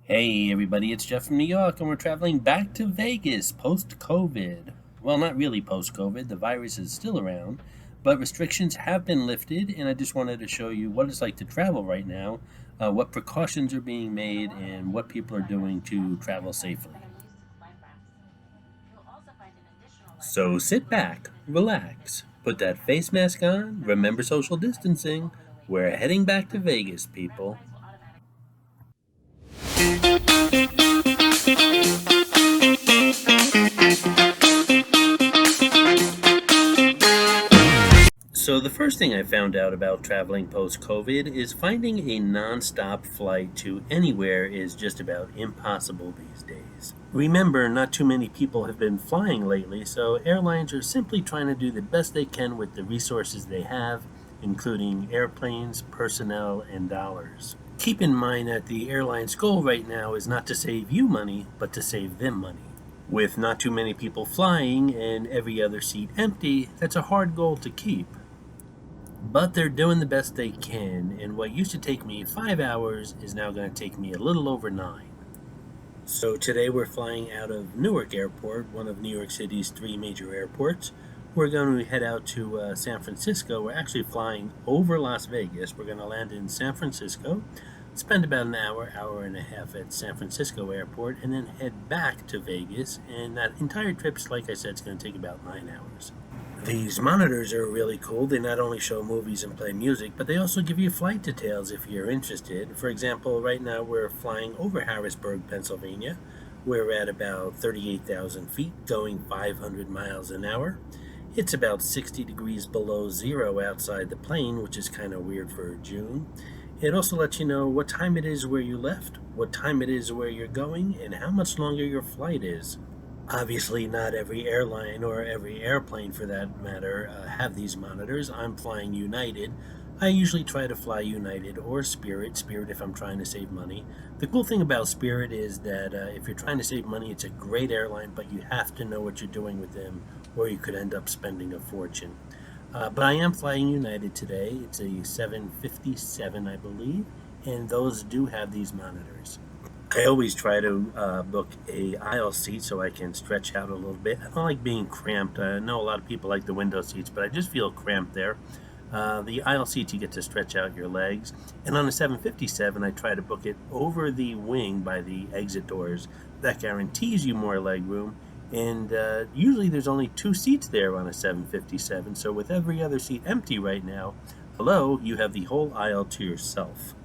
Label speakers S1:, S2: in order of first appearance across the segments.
S1: Hey everybody, it's Jeff from New York, and we're traveling back to Vegas post-COVID. Well, not really post-COVID, the virus is still around, but restrictions have been lifted, and I just wanted to show you what it's like to travel right now, what precautions are being made, and what people are doing to travel safely. So sit back, relax, put that face mask on, remember social distancing. We're heading back to Vegas, people. So, the first thing I found out about traveling post COVID is finding a non-stop flight to anywhere is just about impossible these days. Remember, not too many people have been flying lately, so airlines are simply trying to do the best they can with the resources they have, including airplanes, personnel, and dollars. Keep in mind that the airline's goal right now is not to save you money, but to save them money. With not too many people flying and every other seat empty, that's a hard goal to keep. But they're doing the best they can, and what used to take me 5 hours is now going to take me a little over 9. So today we're flying out of Newark Airport, one of New York City's three major airports. We're going to head out to San Francisco. We're actually flying over Las Vegas. We're going to land in San Francisco, spend about an hour, hour and a half at San Francisco Airport, and then head back to Vegas. And that entire trip, like I said, is going to take about 9 hours. These monitors are really cool. They not only show movies and play music, but they also give you flight details if you're interested. For example, right now we're flying over Harrisburg, Pennsylvania. We're at about 38,000 feet, going 500 miles an hour. It's about 60 degrees below zero outside the plane, which is kind of weird for June. It also lets you know what time it is where you left, what time it is where you're going, and how much longer your flight is. Obviously, not every airline or every airplane for that matter have these monitors. I'm flying United. I usually try to fly United or Spirit if I'm trying to save money. The cool thing about Spirit is that if you're trying to save money, it's a great airline, but you have to know what you're doing with them or you could end up spending a fortune. But I am flying United today. It's a 757, I believe, and those do have these monitors. I always try to book a aisle seat so I can stretch out a little bit. I don't like being cramped. I know a lot of people like the window seats, but I just feel cramped there. The aisle seats, you get to stretch out your legs. And on the 757, I try to book it over the wing by the exit doors. That guarantees you more leg room. And usually there's only 2 seats there on a 757. So with every other seat empty right now, hello, you have the whole aisle to yourself.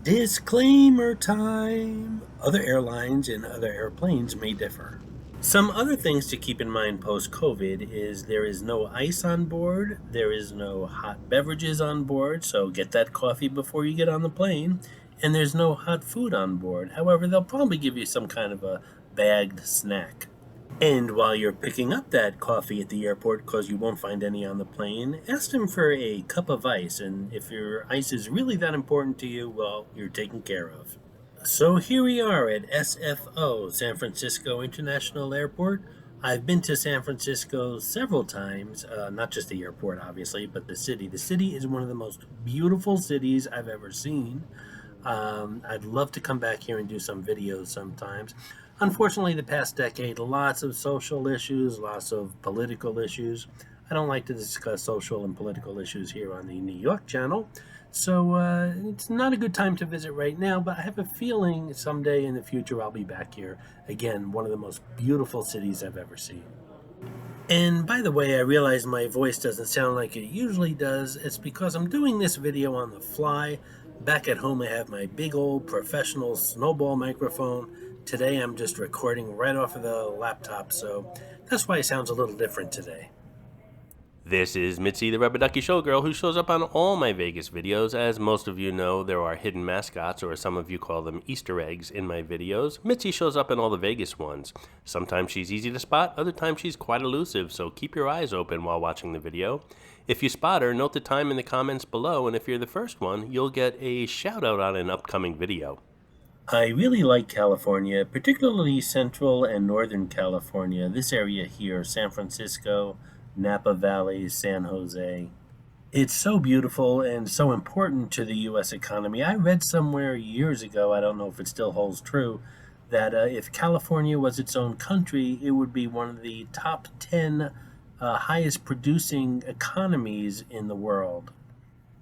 S1: Disclaimer time! Other airlines and other airplanes may differ. Some other things to keep in mind post-COVID is there is no ice on board, there is no hot beverages on board, so get that coffee before you get on the plane, and there's no hot food on board. However, they'll probably give you some kind of a bagged snack. And while you're picking up that coffee at the airport because you won't find any on the plane, ask them for a cup of ice. And if your ice is really that important to you, well, you're taken care of. So here we are at SFO, San Francisco International Airport. I've been to San Francisco several times, not just the airport, obviously, but the city. The city is one of the most beautiful cities I've ever seen. I'd love to come back here and do some videos sometimes. Unfortunately, the past decade, lots of social issues, lots of political issues. I don't like to discuss social and political issues here on the New York channel, so it's not a good time to visit right now, but I have a feeling someday in the future I'll be back here. Again, one of the most beautiful cities I've ever seen. And by the way, I realize my voice doesn't sound like it usually does. It's because I'm doing this video on the fly. Back at home, I have my big old professional snowball microphone. Today, I'm just recording right off of the laptop, so that's why it sounds a little different today.
S2: This is Mitzi, the Rubber Ducky Showgirl, who shows up on all my Vegas videos. As most of you know, there are hidden mascots, or some of you call them Easter eggs, in my videos. Mitzi shows up in all the Vegas ones. Sometimes she's easy to spot, other times she's quite elusive, so keep your eyes open while watching the video. If you spot her, note the time in the comments below, and if you're the first one, you'll get a shout out on an upcoming video.
S1: I really like California, particularly Central and Northern California. This area here, San Francisco, Napa Valley, San Jose. It's so beautiful and so important to the U.S. economy. I read somewhere years ago, I don't know if it still holds true, that if California was its own country, it would be one of the top 10 highest producing economies in the world.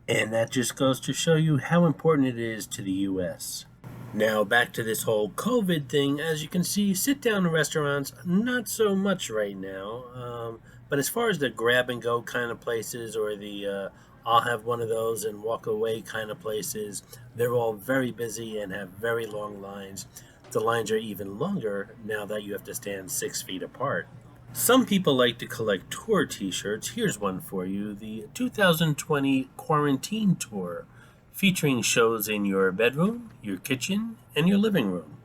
S1: And that just goes to show you how important it is to the U.S. Now, back to this whole COVID thing. As you can see, sit down restaurants, not so much right now. But as far as the grab and go kind of places or the I'll have one of those and walk away kind of places, they're all very busy and have very long lines. The lines are even longer now that you have to stand 6 feet apart. Some people like to collect tour t shirts. Here's one for you, the 2020 Quarantine Tour, featuring shows in your bedroom, your kitchen, and your living room.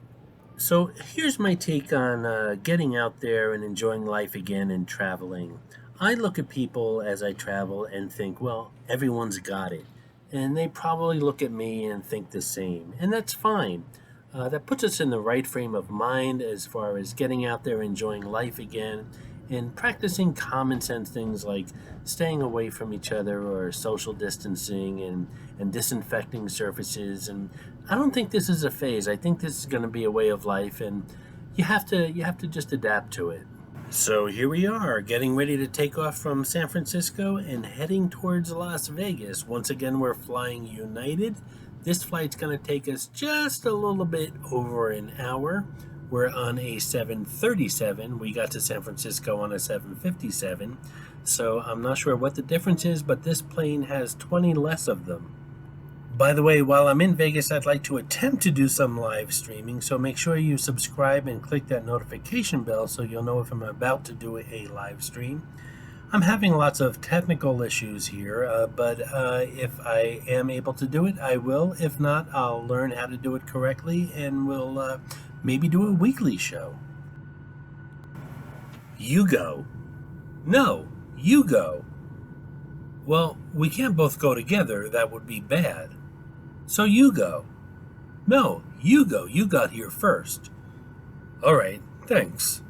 S1: So here's my take on getting out there and enjoying life again and traveling. I look at people as I travel and think, well, everyone's got it. And they probably look at me and think the same. And that's fine. That puts us in the right frame of mind as far as getting out there, enjoying life again, and practicing common sense things like staying away from each other or social distancing and disinfecting surfaces. And I don't think this is a phase. I think this is going to be a way of life, and you have to just adapt to it. So here we are, getting ready to take off from San Francisco and heading towards Las Vegas. Once again, we're flying United. This flight's going to take us just a little bit over an hour. We're on a 737. We got to San Francisco on a 757. So I'm not sure what the difference is, but this plane has 20 less of them. By the way, while I'm in Vegas, I'd like to attempt to do some live streaming, so make sure you subscribe and click that notification bell so you'll know if I'm about to do a live stream. I'm having lots of technical issues here, but if I am able to do it, I will. If not, I'll learn how to do it correctly, and we'll maybe do a weekly show. You go. No, you go. Well, we can't both go together. That would be bad. So you go. No, you go. You got here first. All right, thanks.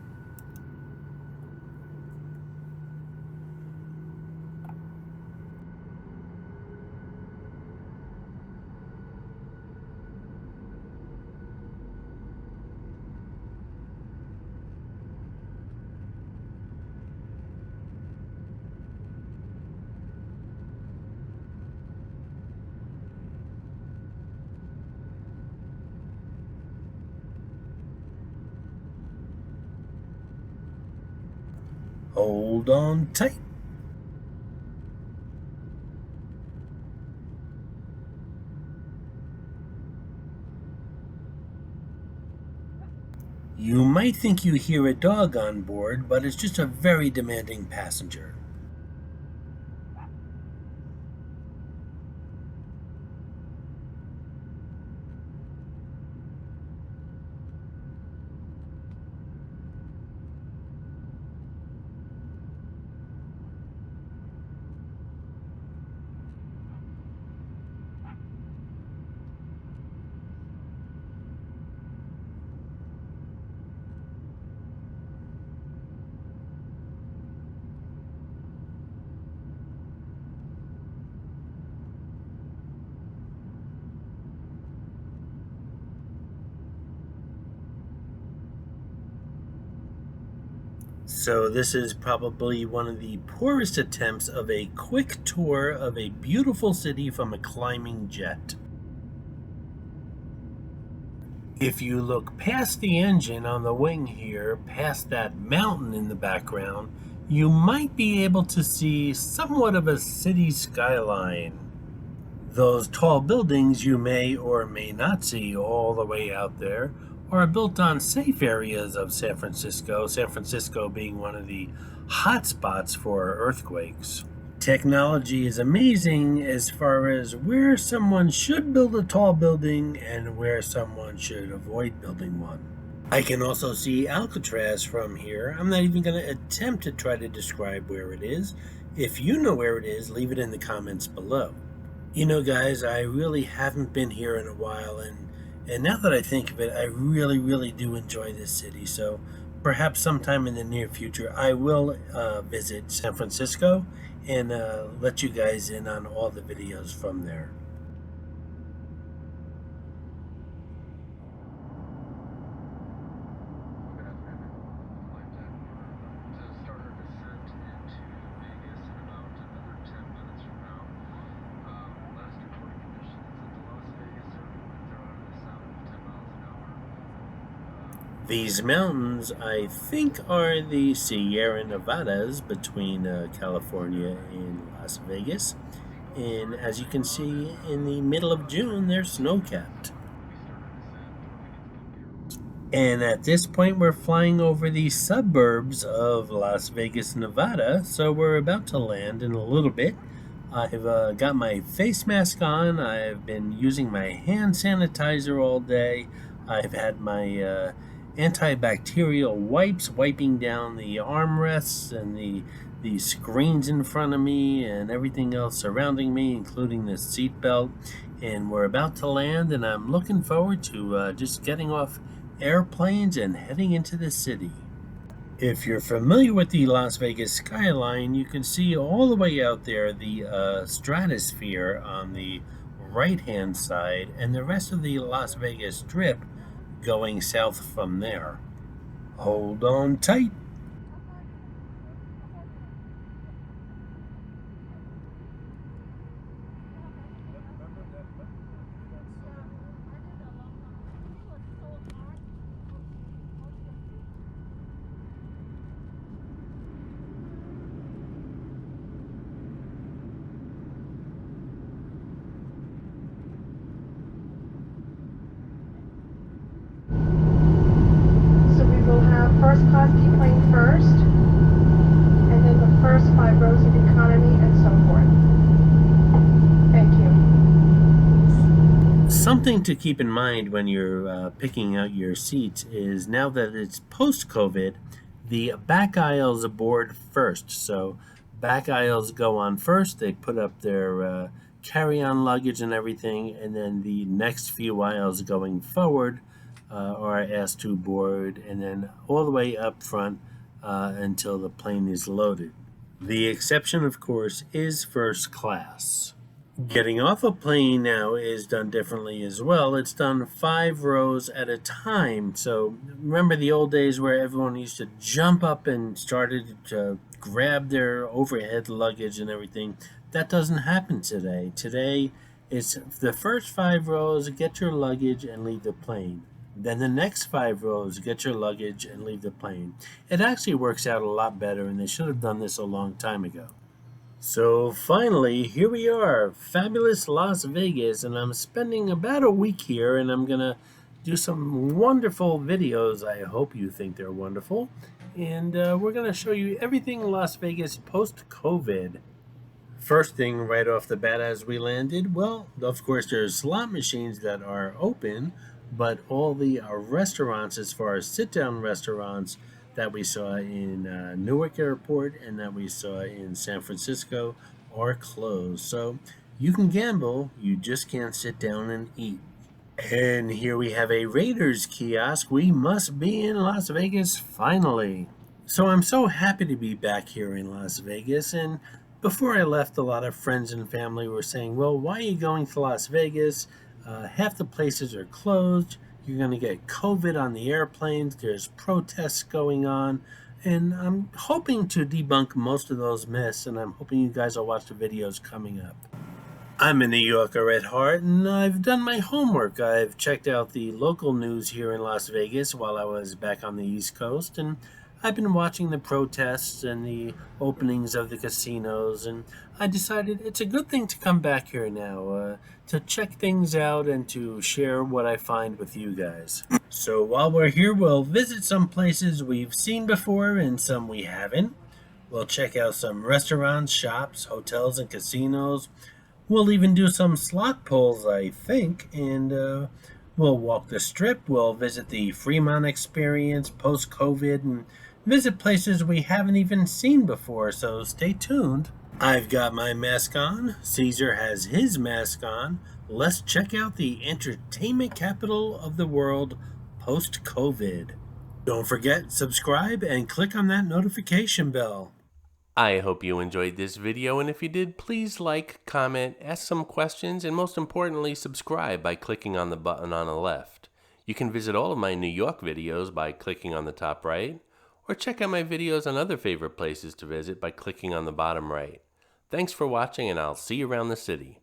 S1: Hold on tight. You might think you hear a dog on board, but it's just a very demanding passenger. So this is probably one of the poorest attempts of a quick tour of a beautiful city from a climbing jet. If you look past the engine on the wing here, past that mountain in the background, you might be able to see somewhat of a city skyline. Those tall buildings you may or may not see all the way out there are built on safe areas of San Francisco being one of the hot spots for earthquakes. Technology is amazing as far as where someone should build a tall building and where someone should avoid building one. I can also see Alcatraz from here. I'm not even going to attempt to try to describe where it is. If you know where it is, leave it in the comments below. You know, guys, I really haven't been here in a while, and now that I think of it, I really do enjoy this city. So Perhaps sometime in the near future, I will visit San Francisco and let you guys in on all the videos from there. These mountains, I think, are the Sierra Nevadas between California and Las Vegas. And as you can see, in the middle of June, they're snow-capped. And at this point, we're flying over the suburbs of Las Vegas, Nevada. So we're about to land in a little bit. I've got my face mask on. I've been using my hand sanitizer all day. I've had my antibacterial wipes wiping down the armrests and the screens in front of me and everything else surrounding me, including the seat belt. And we're about to land, and I'm looking forward to just getting off airplanes and heading into the city. If you're familiar with the Las Vegas skyline, you can see all the way out there the stratosphere on the right-hand side and the rest of the Las Vegas Strip going south from there. Hold on tight.
S3: First class seaplane first, and then the first 5 rows of economy and so forth. Thank you.
S1: Something to keep in mind when you're picking out your seats is, now that it's post-COVID, the back aisles board first. So back aisles go on first. They put up their carry-on luggage and everything, and then the next few aisles going forward are asked to board, and then all the way up front until the plane is loaded. The exception, of course, is first class. Getting off a plane now is done differently as well. It's done 5 rows at a time. So remember the old days where everyone used to jump up and started to grab their overhead luggage and everything? That doesn't happen today. Today, it's the first 5 rows, get your luggage and leave the plane. Then the next 5 rows, get your luggage and leave the plane. It actually works out a lot better, and they should have done this a long time ago. So finally, here we are, fabulous Las Vegas, and I'm spending about a week here, and I'm gonna do some wonderful videos. I hope you think they're wonderful. And we're gonna show you everything Las Vegas post-COVID. First thing right off the bat as we landed, well, of course, there's slot machines that are open, but all the restaurants, as far as sit-down restaurants that we saw in Newark Airport and that we saw in San Francisco, are closed. So you can gamble, you just can't sit down and eat. And here we have a Raiders kiosk. We must be in Las Vegas finally. So I'm so happy to be back here in Las Vegas. And before I left, a lot of friends and family were saying, well, why are you going to Las Vegas? Half the places are closed. You're going to get COVID on the airplanes. There's protests going on. And I'm hoping to debunk most of those myths, and I'm hoping you guys will watch the videos coming up. I'm a New Yorker at heart, and I've done my homework. I've checked out the local news here in Las Vegas while I was back on the East Coast, and I've been watching the protests and the openings of the casinos, and I decided it's a good thing to come back here now, to check things out and to share what I find with you guys. So while we're here, we'll visit some places we've seen before and some we haven't. We'll check out some restaurants, shops, hotels, and casinos. We'll even do some slot pulls, I think, and we'll walk the Strip. We'll visit the Fremont experience post-COVID and visit places we haven't even seen before, so stay tuned. I've got my mask on. Caesar has his mask on. Let's check out the entertainment capital of the world post-COVID. Don't forget, subscribe and click on that notification bell.
S2: I hope you enjoyed this video, and if you did, please like, comment, ask some questions, and most importantly, subscribe by clicking on the button on the left. You can visit all of my New York videos by clicking on the top right, or check out my videos on other favorite places to visit by clicking on the bottom right. Thanks for watching, and I'll see you around the city.